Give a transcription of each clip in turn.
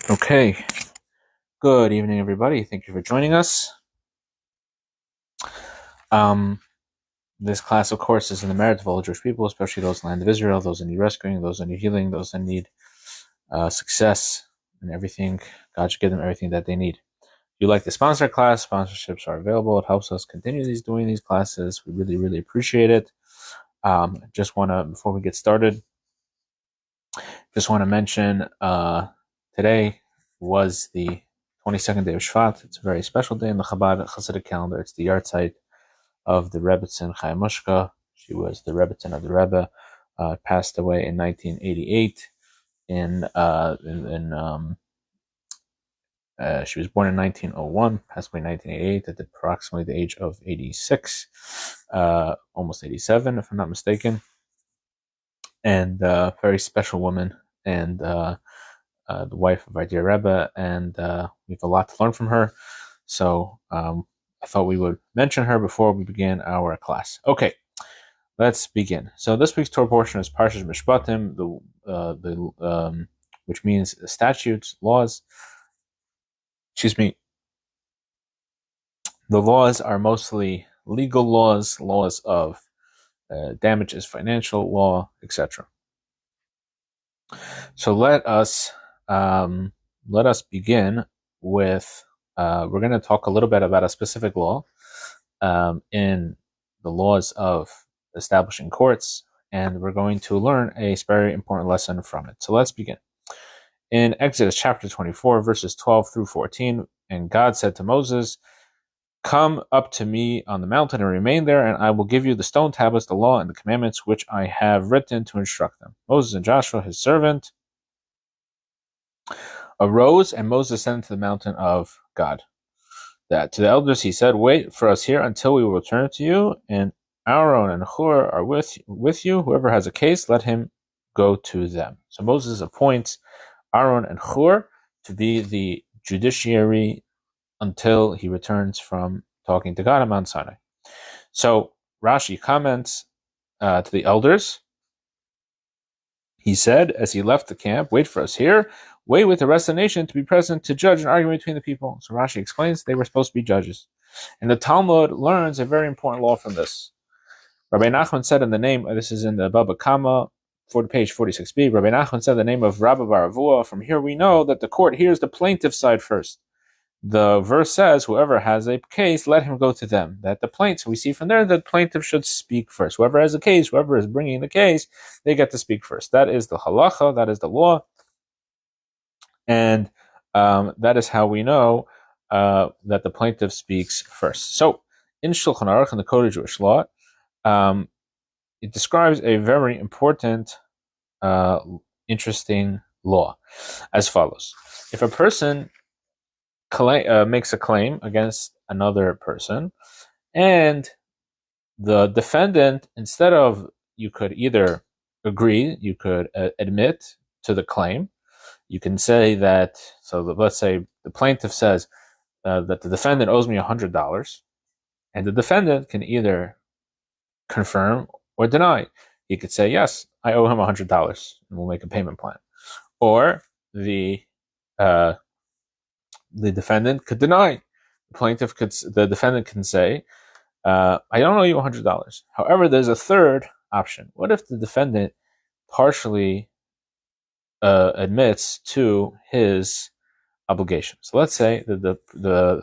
Okay, good evening, everybody. Thank you for joining us. This class, of course, is in the merit of all Jewish people, especially those in the land of Israel, those that need rescuing, those that need healing, those that need success and everything. God should give them everything that they need. If you like to sponsor our class, sponsorships are available. It helps us continue doing these classes. We really, really appreciate it. Just want to, before we get started, just want to mention today was the 22nd day of Shvat. It's a very special day in the Chabad Hasidic calendar. It's the yahrzeit of the Rebbetzin Chaya Mushka. She was the Rebbetzin of the Rebbe. Passed away in 1988. She was born in 1901, passed away in 1988 at approximately the age of 86, almost 87, if I'm not mistaken. And very special woman, and the wife of our dear Rebbe, and we have a lot to learn from her. So I thought we would mention her before we begin our class. Okay, let's begin. So this week's Torah portion is Parsha Mishpatim, which means statutes, laws. The laws are mostly legal laws, laws of damages, financial law, etc. So let us begin with. We're going to talk a little bit about a specific law in the laws of establishing courts, and we're going to learn a very important lesson from it. So let's begin. In Exodus chapter 24, verses 12 through 14, and God said to Moses, "Come up to me on the mountain and remain there, and I will give you the stone tablets, the law, and the commandments which I have written to instruct them." Moses and Joshua, his servant, arose, and Moses ascended to the mountain of God. That to the elders he said, "Wait for us here until we will return to you, and Aaron and Hur are with you. Whoever has a case, let him go to them." So Moses appoints Aaron and Hur to be the judiciary until he returns from talking to God on Mount Sinai. So Rashi comments to the elders. He said, as he left the camp, "Wait for us here. Wait with the rest of the nation to be present to judge an argument between the people." So Rashi explains they were supposed to be judges. And the Talmud learns a very important law from this. Rabbi Nachman said in the name, this is in the Baba Kama, page 46b, Rabbi Nachman said in the name of Rabbi Baravua, from here we know that the court hears the plaintiff side first. The verse says, whoever has a case, let him go to them. That the plaintiff, we see from there that plaintiff should speak first. Whoever has a case, whoever is bringing the case, they get to speak first. That is the halacha, that is the law. And that is how we know that the plaintiff speaks first. So, in Shulchan Aruch, in the Code of Jewish Law, it describes a very important, interesting law as follows. If a person makes a claim against another person, and the defendant, instead of, you could either agree, you could admit to the claim, you can say that, let's say the plaintiff says that the defendant owes me $100, and the defendant can either confirm or deny. He could say, yes, I owe him $100, and we'll make a payment plan. Or the defendant could deny. The defendant can say, I don't owe you $100. However, there's a third option. What if the defendant partially admits to his obligation? So let's say that the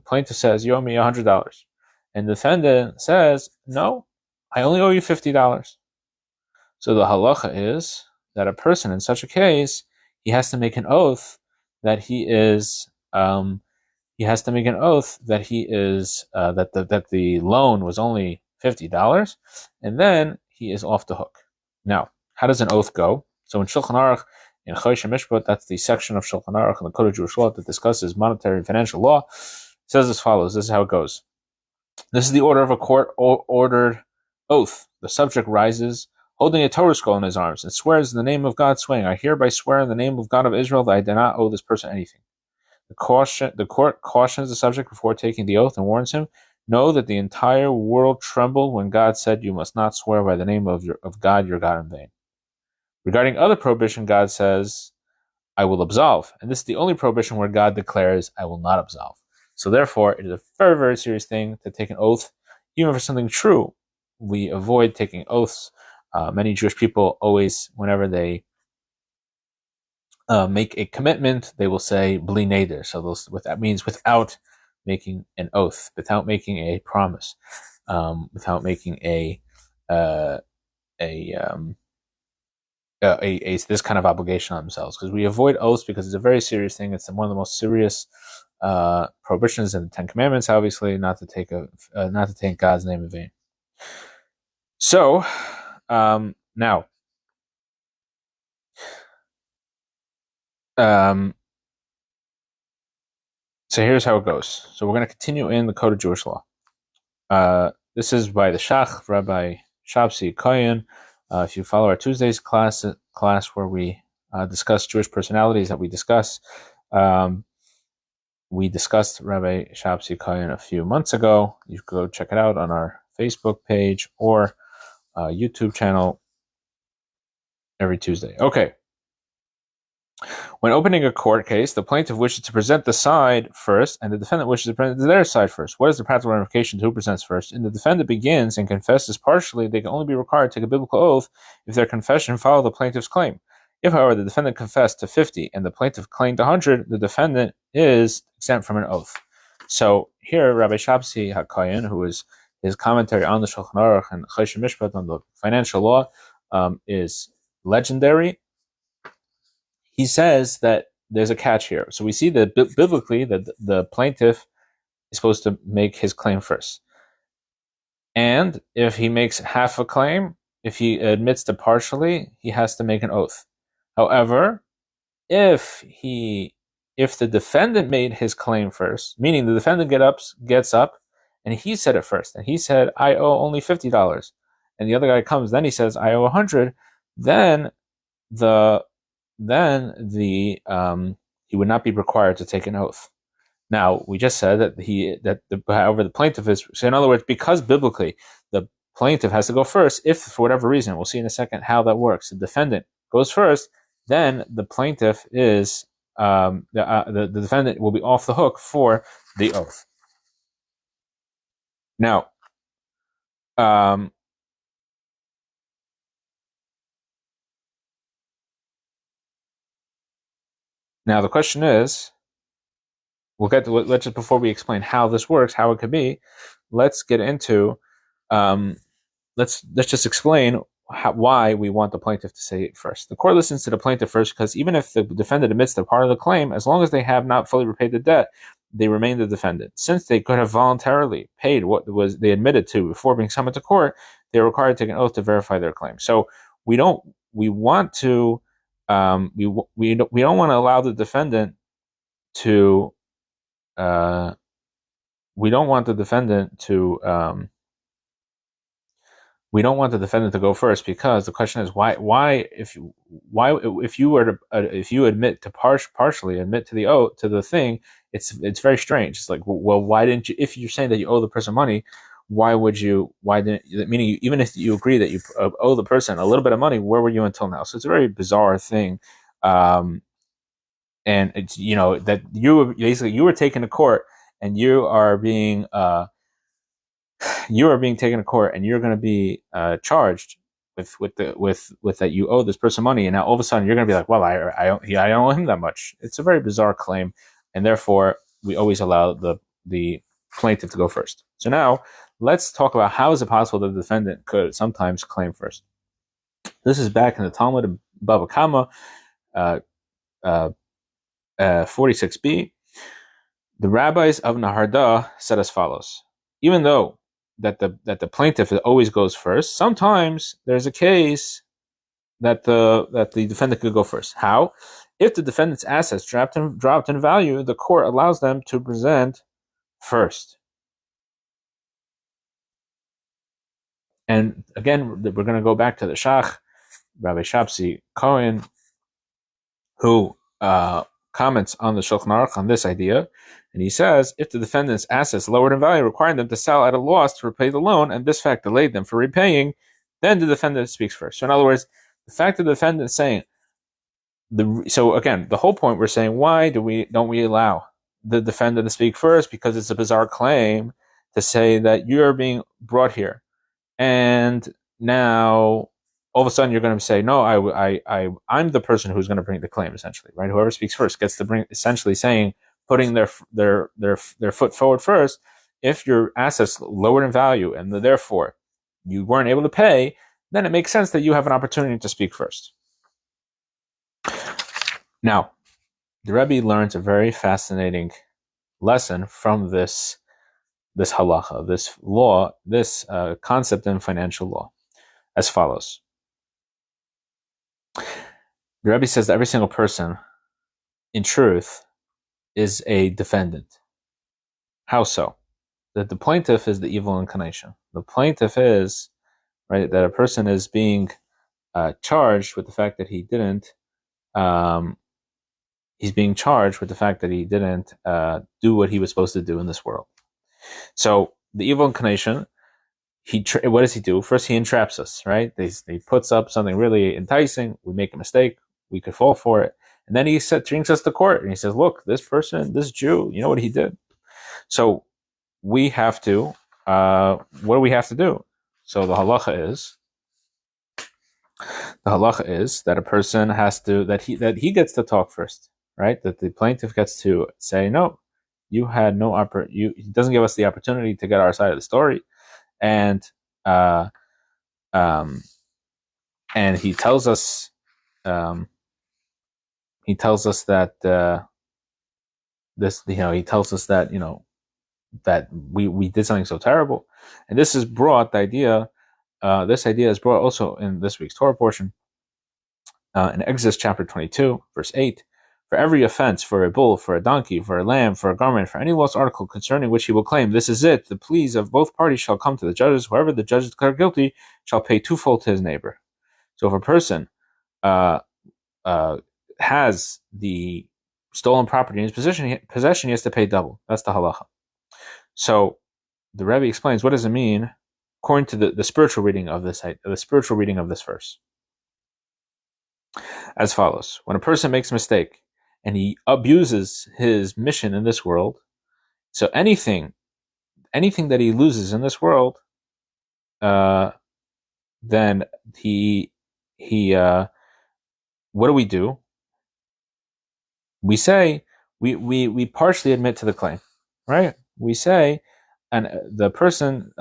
plaintiff says, you owe me $100. And the defendant says, no, I only owe you $50. So the halacha is that a person in such a case, he has to make an oath that that the loan was only $50, and then he is off the hook. Now, how does an oath go? So in Shulchan Aruch, in Chosh Mishpat, that's the section of Shulchan Aruch in the Code of Jewish Law that discusses monetary and financial law, it says as follows. This is how it goes. This is the order of a court-ordered oath. The subject rises, holding a Torah scroll in his arms, and swears in the name of God, saying, I hereby swear in the name of God of Israel that I do not owe this person anything. The court cautions the subject before taking the oath and warns him, know that the entire world trembled when God said, you must not swear by the name of God, your God, in vain. Regarding other prohibition, God says, I will absolve. And this is the only prohibition where God declares, I will not absolve. So therefore, it is a very, very serious thing to take an oath, even for something true. We avoid taking oaths. Many Jewish people always, whenever they make a commitment, they will say bli neder. So what that means, without making an oath, without making a promise, without making uh, a this kind of obligation on themselves, because we avoid oaths because it's a very serious thing. It's one of the most serious prohibitions in the Ten Commandments. Obviously, not to take God's name in vain. So now, so here's how it goes. So we're going to continue in the Code of Jewish Law. This is by the Shach, Rabbi Shabsi Koyen. If you follow our Tuesdays class where we discuss Jewish personalities that we discuss, we discussed Rabbi Shabsi Koyen a few months ago. You can go check it out on our Facebook page or YouTube channel every Tuesday. Okay. When opening a court case, the plaintiff wishes to present the side first, and the defendant wishes to present their side first. What is the practical ramification to who presents first? And the defendant begins and confesses partially, they can only be required to take a biblical oath if their confession follow the plaintiff's claim. If, however, the defendant confessed to 50 and the plaintiff claimed 100, the defendant is exempt from an oath. So here, Rabbi Shabsi HaKoyen, who is his commentary on the Shulchan Aruch and Choshen Mishpat on the financial law, is legendary. He says that there's a catch here. So we see that biblically that the plaintiff is supposed to make his claim first. And if he makes half a claim, if he admits to partially, he has to make an oath. However, if the defendant made his claim first, meaning the defendant gets up and he said it first, and he said, I owe only $50, and the other guy comes, then he says, I owe 100, then he would not be required to take an oath. Now, we just said that however the plaintiff is, so in other words, because biblically the plaintiff has to go first, if for whatever reason, we'll see in a second how that works, the defendant goes first, then the plaintiff is the defendant will be off the hook for the oath. Now, the question is, we'll get to let's just, before we explain how this works, how it could be, let's get into let's just explain why we want the plaintiff to say it first. The court listens to the plaintiff first because even if the defendant admits they're part of the claim, as long as they have not fully repaid the debt, they remain the defendant. Since they could have voluntarily paid what was they admitted to before being summoned to court, they are required to take an oath to verify their claim. So we don't want to allow the defendant to we don't want the defendant to go first, because the question is why if you admit to partially admit to the oath, to the thing, it's very strange. It's like, well, why didn't you, if you're saying that you owe the person money, meaning even if you agree that you owe the person a little bit of money, where were you until now? So it's a very bizarre thing. And it's, that you were taken to court and you are being taken to court and you're going to be charged with that you owe this person money, and now all of a sudden you're going to be like, well, I don't owe him that much. It's a very bizarre claim, and therefore we always allow the plaintiff to go first. So now let's talk about how is it possible that the defendant could sometimes claim first. This is back in the Talmud of Bava Kama, 46b. The rabbis of Naharda said as follows: even though that the plaintiff always goes first, sometimes there's a case that the defendant could go first. How? If the defendant's assets dropped in value, the court allows them to present first. And again, we're going to go back to the Shach, Rabbi Shabsi Kohen, who comments on the Shulchan Aruch on this idea, and he says, if the defendant's assets lowered in value, requiring them to sell at a loss to repay the loan, and this fact delayed them for repaying, then the defendant speaks first. So in other words, the fact that the defendant is saying, So again, the whole point we're saying, why don't we allow the defendant to speak first? Because it's a bizarre claim to say that you're being brought here, and now all of a sudden you're going to say, no, I'm the person who's going to bring the claim. Essentially, right? Whoever speaks first gets to bring. Essentially, saying putting their foot forward first. If your assets lowered in value and therefore you weren't able to pay, then it makes sense that you have an opportunity to speak first. Now, the Rebbe learns a very fascinating lesson from this halacha, this law, this concept in financial law, as follows. The Rebbe says that every single person, in truth, is a defendant. How so? That the plaintiff is the evil inclination. The plaintiff is, right, that a person is being charged with the fact that he didn't. He's being charged with the fact that he didn't do what he was supposed to do in this world. So the evil inclination, what does he do? First, he entraps us, right? He puts up something really enticing. We make a mistake. We could fall for it. And then he brings us to court and he says, look, this person, this Jew, you know what he did? So we have to, what do we have to do? So the halacha is that a person has to, that he gets to talk first, right? That the plaintiff gets to say, no, you had no he doesn't give us the opportunity to get our side of the story. And he tells us that he tells us that that we did something so terrible. And this is brought, this idea is brought also in this week's Torah portion, in Exodus chapter 22, verse 8. For every offense, for a bull, for a donkey, for a lamb, for a garment, for any lost article concerning which he will claim, this is it. The pleas of both parties shall come to the judges. Whoever the judges declare guilty shall pay twofold to his neighbor. So if a person has the stolen property in his possession, he has to pay double. That's the halacha. So the Rebbe explains, what does it mean according to the spiritual reading of this verse? As follows: when a person makes a mistake and he abuses his mission in this world, so anything that he loses in this world, then he what do? We say we partially admit to the claim, right? We say, and the person,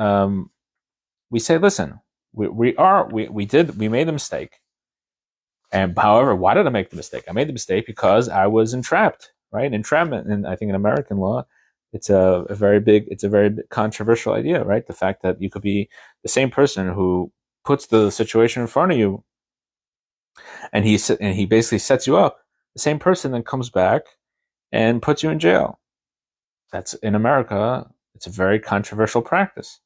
we say, listen, we made the mistake. And however, why did I make the mistake? I made the mistake because I was entrapped, right? Entrapment, and I think in American law, it's a very controversial idea, right? The fact that you could be the same person who puts the situation in front of you, and he basically sets you up. The same person then comes back and puts you in jail. That's, in America, it's a very controversial practice,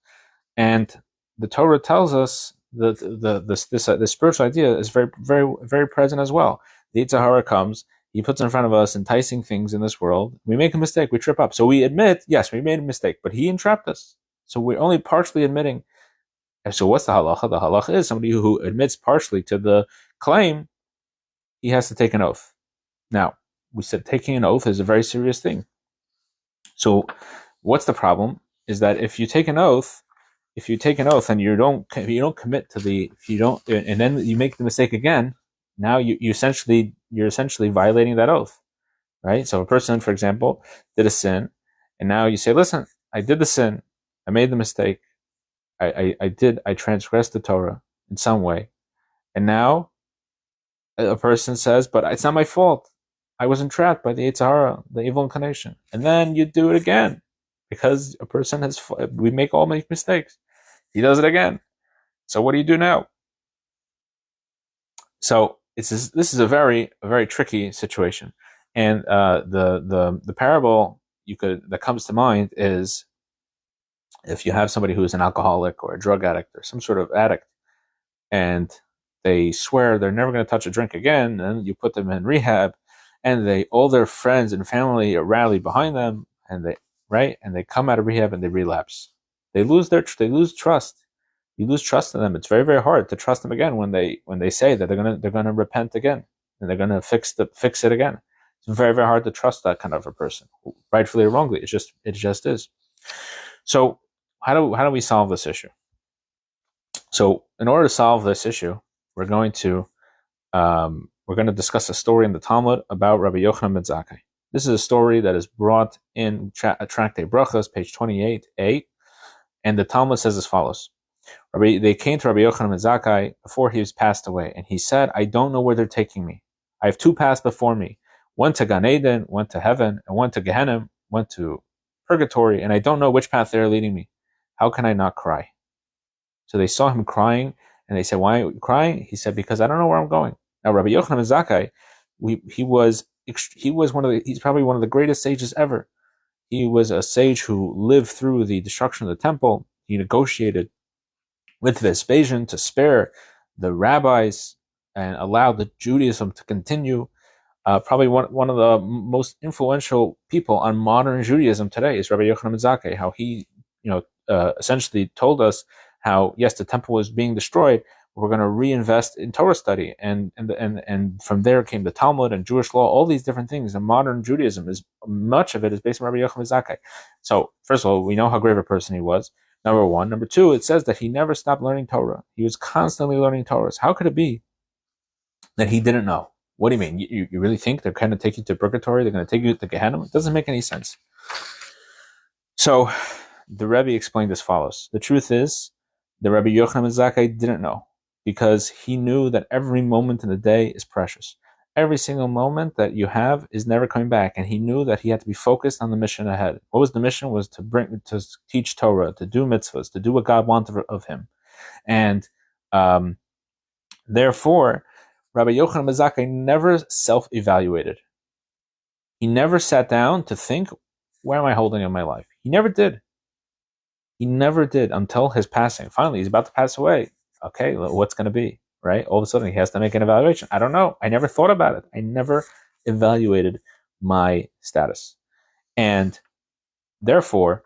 and the Torah tells us the spiritual idea is very, very, very present as well. The Yetzer Hara comes, he puts in front of us enticing things in this world. We make a mistake, we trip up. So we admit, yes, we made a mistake, but he entrapped us. So we're only partially admitting. And so what's the halacha? The halacha is somebody who admits partially to the claim, he has to take an oath. Now, we said taking an oath is a very serious thing. So what's the problem? Is that if you take an oath and you don't commit to and then you make the mistake again, now you're essentially violating that oath, right? So a person, for example, did a sin, and now you say, listen, I did the sin, I made the mistake, I transgressed the Torah in some way, and now a person says, but it's not my fault, I was entrapped by the Yetzer Hara, the evil inclination, and then you do it again, because a person we make mistakes. He does it again. So what do you do now? So this is a very tricky situation, and the parable that comes to mind is if you have somebody who is an alcoholic or a drug addict or some sort of addict, and they swear they're never going to touch a drink again, and you put them in rehab, and all their friends and family rally behind them, and they come out of rehab and they relapse. They lose trust. You lose trust in them. It's very, very hard to trust them again when they say that they're gonna repent again. and they're going to fix it again. It's very, very hard to trust that kind of a person, rightfully or wrongly. It just is. So how do we solve this issue? So in order to solve this issue, we're going to discuss a story in the Talmud about Rabbi Yochanan ben Zakkai. This is a story that is brought in Tractate Brachos, page 28a, and the Talmud says as follows. They came to Rabbi Yochanan ben Zakkai before he was passed away, and he said, I don't know where they're taking me. I have two paths before me, one to Gan Eden, one to heaven, and one to Gehenna, one to purgatory, and I don't know which path they're leading me. How can I not cry? So they saw him crying, and they said, why are you crying? He said, because I don't know where I'm going. Now, Rabbi Yochanan ben Zakkai, he's probably one of the greatest sages ever. He was a sage who lived through the destruction of the temple. He negotiated with Vespasian to spare the rabbis and allow the Judaism to continue. Probably one of the most influential people on modern Judaism today is Rabbi Yochanan ben Zakkai. How he, essentially told us how yes, the temple was being destroyed. We're going to reinvest in Torah study, and from there came the Talmud and Jewish law. All these different things. And modern Judaism much of it is based on Rabbi Yochanan ben Zakkai. So first of all, we know how great of a person he was. Number one. Number two, it says that he never stopped learning Torah. He was constantly learning Torah. How could it be that he didn't know? What do you mean? You really think they're going to take you to purgatory? They're going to take you to Gehenna? It doesn't make any sense. So the Rebbe explained as follows. The truth is, the Rabbi Yochanan ben Zakkai didn't know, because he knew that every moment in the day is precious. Every single moment that you have is never coming back, and he knew that he had to be focused on the mission ahead. What was the mission? Was to teach Torah, to do mitzvahs, to do what God wanted of him. And therefore, Rabbi Yochanan ben Zakkai never self-evaluated. He never sat down to think, where am I holding in my life? He never did. He never did until his passing. Finally, he's about to pass away. Okay, what's going to be, right? All of a sudden, he has to make an evaluation. I don't know. I never thought about it. I never evaluated my status. And therefore,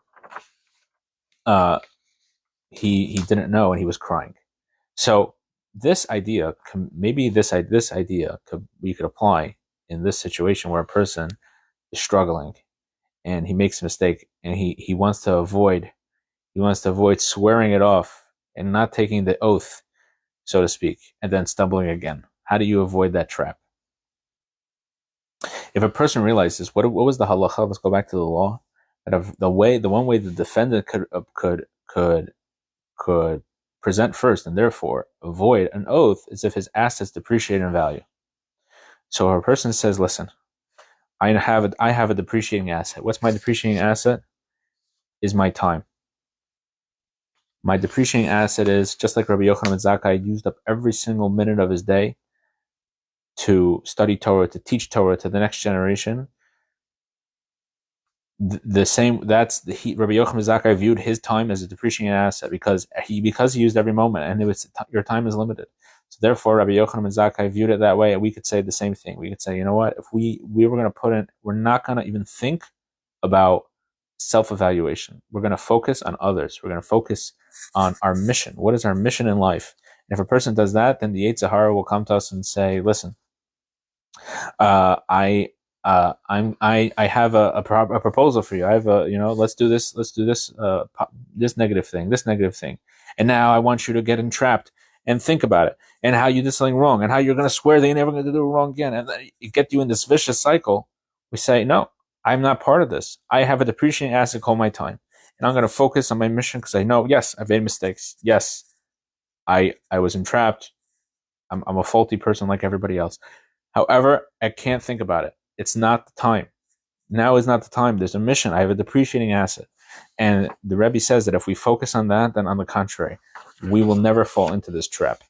he didn't know, and he was crying. So this idea, maybe this idea we could apply in this situation where a person is struggling and he makes a mistake, and he wants to avoid swearing it off and not taking the oath, so to speak, and then stumbling again. How do you avoid that trap? If a person realizes what was the halacha, let's go back to the law. That the one way the defendant could present first and therefore avoid an oath is if his assets depreciate in value. So if a person says, "Listen, I have a depreciating asset. What's my depreciating asset? Is my time. My depreciating asset is," just like Rabbi Yochanan ben Zakkai used up every single minute of his day to study Torah, to teach Torah to the next generation. The same. Rabbi Yochanan ben Zakkai viewed his time as a depreciating asset because he used every moment, and your time is limited. So therefore, Rabbi Yochanan ben Zakkai viewed it that way, and we could say the same thing. We could say, you know what? If we were going to put in, we're not going to even think about self-evaluation. We're going to focus on others. We're going to focus on our mission. What is our mission in life? And if a person does that, then the Yetzer Hara will come to us and say, "Listen, I have a proposal for you. I have let's do this, this negative thing, and now I want you to get entrapped and think about it, and how you did something wrong, and how you're going to swear that you're never going to do it wrong again, and it get you in this vicious cycle." We say, "No, I'm not part of this. I have a depreciating asset called my time, and I'm going to focus on my mission because I know, yes, I've made mistakes. Yes, I was entrapped. I'm a faulty person like everybody else. However, I can't think about it. It's not the time. Now is not the time. There's a mission. I have a depreciating asset." And the Rebbe says that if we focus on that, then on the contrary, we will never fall into this trap.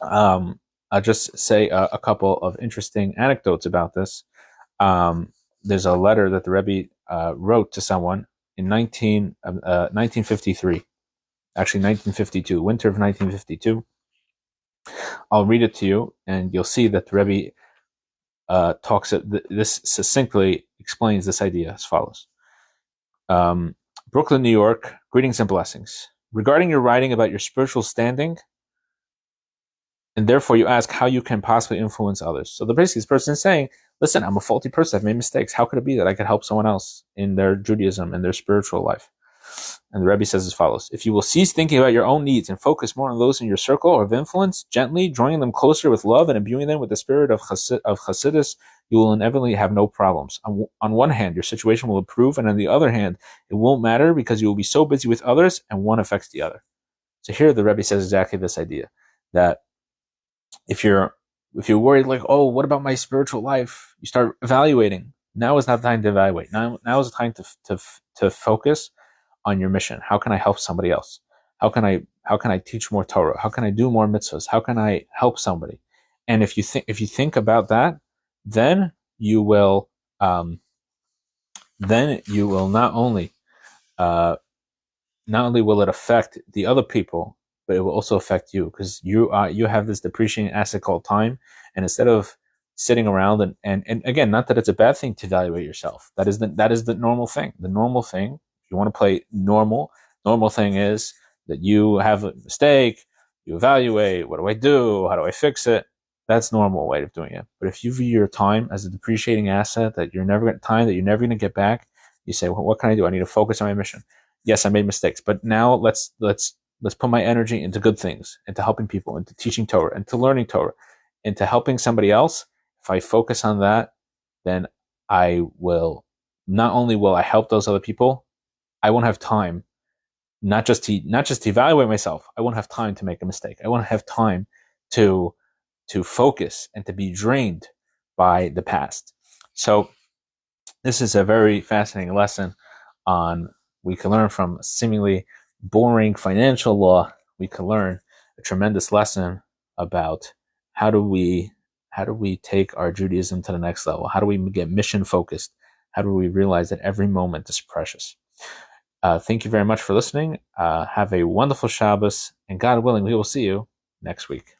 I'll just say a couple of interesting anecdotes about this. There's a letter that the Rebbe wrote to someone in 1953, actually 1952, winter of 1952. I'll read it to you, and you'll see that the Rebbe this succinctly explains this idea as follows. Brooklyn, New York, greetings and blessings. Regarding your writing about your spiritual standing, and therefore you ask how you can possibly influence others. So basically this person is saying, listen, I'm a faulty person, I've made mistakes. How could it be that I could help someone else in their Judaism and their spiritual life? And the Rabbi says as follows: if you will cease thinking about your own needs and focus more on those in your circle of influence, gently drawing them closer with love and imbuing them with the spirit of Chassidus, you will inevitably have no problems. On one hand, your situation will improve, and on the other hand, it won't matter because you will be so busy with others, and one affects the other. So here the Rebbe says exactly this idea, that if you're worried, like, oh, what about my spiritual life? You start evaluating. Now is not the time to evaluate. Now is the time to focus on your mission. How can I help somebody else? How can I teach more Torah? How can I do more mitzvahs? How can I help somebody? And if you think about that, then you will not only will it affect the other people, but it will also affect you, because you have this depreciating asset called time. And instead of sitting around and again, not that it's a bad thing to evaluate yourself. That is the normal thing. The normal thing, if you want to play normal thing is that you have a mistake, you evaluate, what do I do? How do I fix it? That's normal way of doing it. But if you view your time as a depreciating asset that you're never going to get back, you say, well, what can I do? I need to focus on my mission. Yes, I made mistakes, but now let's put my energy into good things, into helping people, into teaching Torah, into learning Torah, into helping somebody else. If I focus on that, then I will not only will I help those other people, I won't have time not just to evaluate myself. I won't have time to make a mistake. I won't have time to focus and to be drained by the past. So this is a very fascinating lesson on. We can learn from seemingly boring financial law. We can learn a tremendous lesson about how do we take our Judaism to the next level? How do we get mission focused? How do we realize that every moment is precious? Thank you very much for listening. Have a wonderful Shabbos, and God willing, we will see you next week.